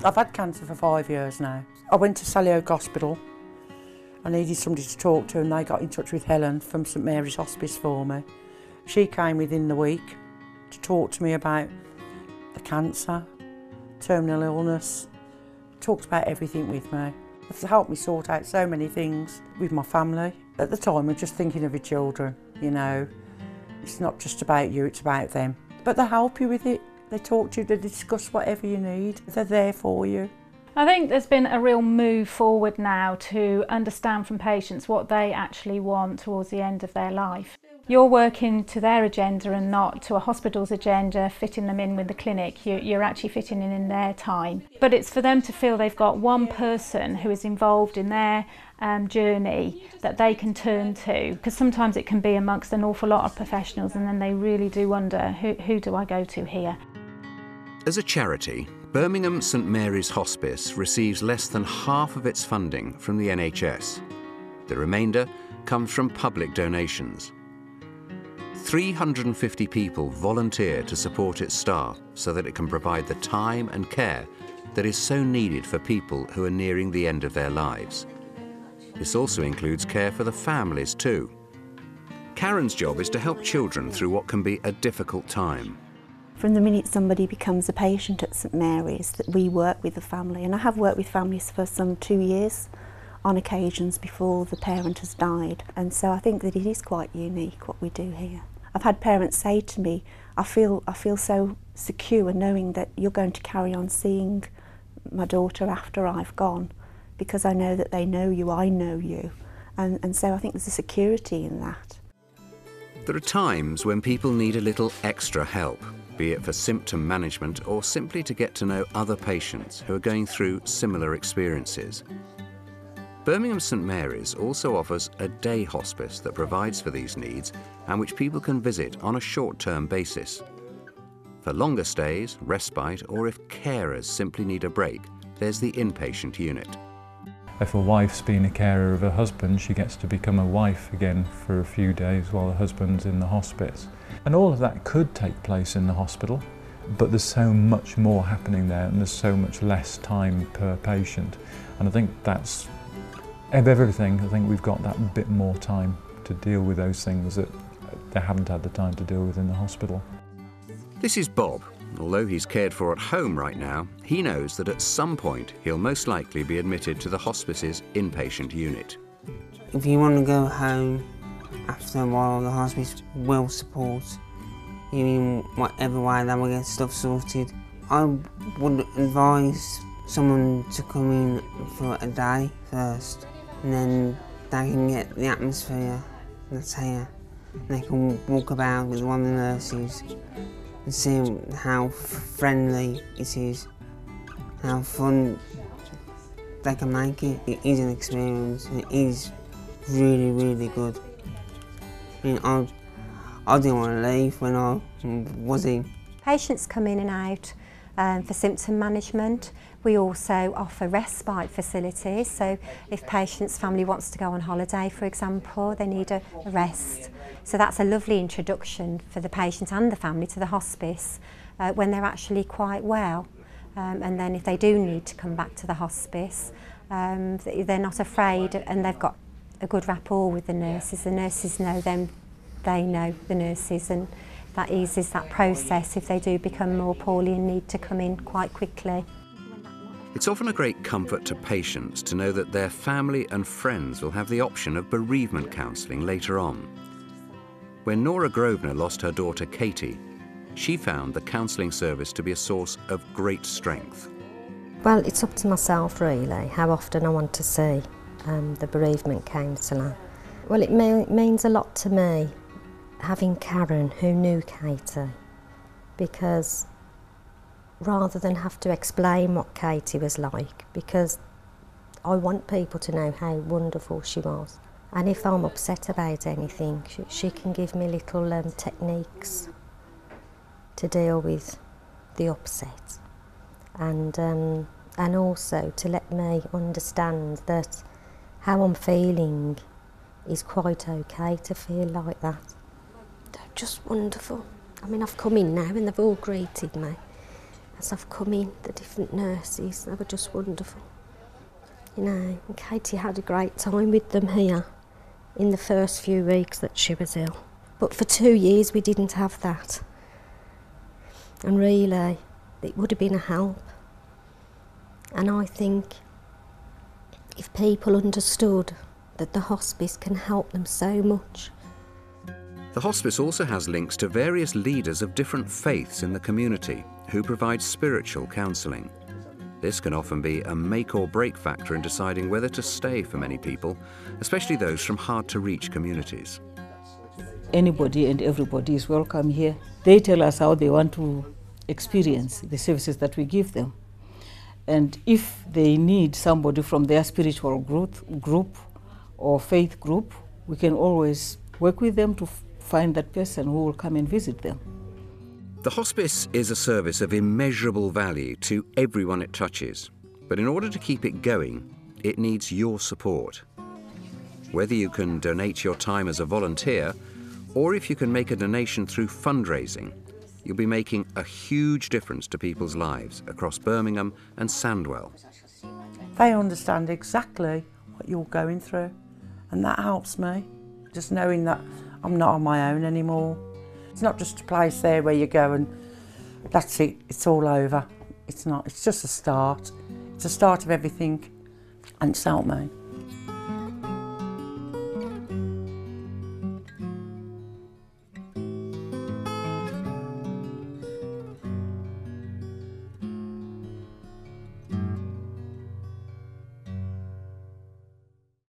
I've had cancer for 5 years now. I went to Selly Park Hospital. I needed somebody to talk to and they got in touch with Helen from St Mary's Hospice for me. She came within the week to talk to me about the cancer, terminal illness, talked about everything with me. It's helped me sort out so many things with my family. At the time, I'm just thinking of your children, you know. It's not just about you, it's about them. But they help you with it. They talk to you, they discuss whatever you need. They're there for you. I think there's been a real move forward now to understand from patients what they actually want towards the end of their life. You're working to their agenda and not to a hospital's agenda, fitting them in with the clinic. You're actually fitting in their time. But it's for them to feel they've got one person who is involved in their journey that they can turn to, because sometimes it can be amongst an awful lot of professionals and then they really do wonder, who do I go to here? As a charity, Birmingham St Mary's Hospice receives less than half of its funding from the NHS. The remainder comes from public donations. 350 people volunteer to support its staff so that it can provide the time and care that is so needed for people who are nearing the end of their lives. This also includes care for the families too. Karen's job is to help children through what can be a difficult time. From the minute somebody becomes a patient at St Mary's, that we work with the family, and I have worked with families for some 2 years on occasions before the parent has died, and so I think that it is quite unique what we do here. I've had parents say to me, I feel so secure knowing that you're going to carry on seeing my daughter after I've gone, because I know that they know you, I know you, and so I think there's a security in that. There are times when people need a little extra help, be it for symptom management or simply to get to know other patients who are going through similar experiences. Birmingham St Mary's also offers a day hospice that provides for these needs and which people can visit on a short-term basis. For longer stays, respite, or if carers simply need a break, there's the inpatient unit. If a wife's been a carer of her husband, she gets to become a wife again for a few days while the husband's in the hospice. And all of that could take place in the hospital, but there's so much more happening there and there's so much less time per patient. And I think that's, of everything, I think we've got that bit more time to deal with those things that they haven't had the time to deal with in the hospital. This is Bob. Although he's cared for at home right now, he knows that at some point he'll most likely be admitted to the hospice's inpatient unit. If you want to go home after a while, the hospice will support you in whatever way they will get stuff sorted. I would advise someone to come in for a day first, and then they can get the atmosphere that's here. They can walk about with one of the nurses and see how friendly it is, how fun they can make it. It is an experience and it is really, really good. I mean, I didn't want to leave when I was in. Patients come in and out for symptom management. We also offer respite facilities, so if patient's family wants to go on holiday, for example, they need a rest. So that's a lovely introduction for the patient and the family to the hospice when they're actually quite well. And then if they do need to come back to the hospice, they're not afraid and they've got a good rapport with the nurses. The nurses know them, they know the nurses, and that eases that process if they do become more poorly and need to come in quite quickly. It's often a great comfort to patients to know that their family and friends will have the option of bereavement counselling later on. When Nora Grosvenor lost her daughter Katie, she found the counselling service to be a source of great strength. Well, it's up to myself really, how often I want to see the bereavement counsellor. Well, it means a lot to me having Karen who knew Katie, because rather than have to explain what Katie was like, because I want people to know how wonderful she was. And if I'm upset about anything, she can give me little techniques to deal with the upset, and also to let me understand that how I'm feeling is quite okay to feel like that. They're just wonderful. I mean, I've come in now and they've all greeted me. as I've come in, the different nurses, they were just wonderful. You know, and Katie had a great time with them here in the first few weeks that she was ill. But for 2 years we didn't have that. And really, it would have been a help. And I think if people understood that the hospice can help them so much. The hospice also has links to various leaders of different faiths in the community who provide spiritual counselling. This can often be a make or break factor in deciding whether to stay for many people, especially those from hard-to-reach communities. Anybody and everybody is welcome here. They tell us how they want to experience the services that we give them. And if they need somebody from their spiritual group or faith group, we can always work with them to find that person who will come and visit them. The hospice is a service of immeasurable value to everyone it touches, but in order to keep it going, it needs your support. Whether you can donate your time as a volunteer, or if you can make a donation through fundraising, you'll be making a huge difference to people's lives across Birmingham and Sandwell. They understand exactly what you're going through, and that helps me, just knowing that I'm not on my own anymore. It's not just a place there where you go and that's it, it's all over. It's not, it's just a start. It's a start of everything, and it's helped me.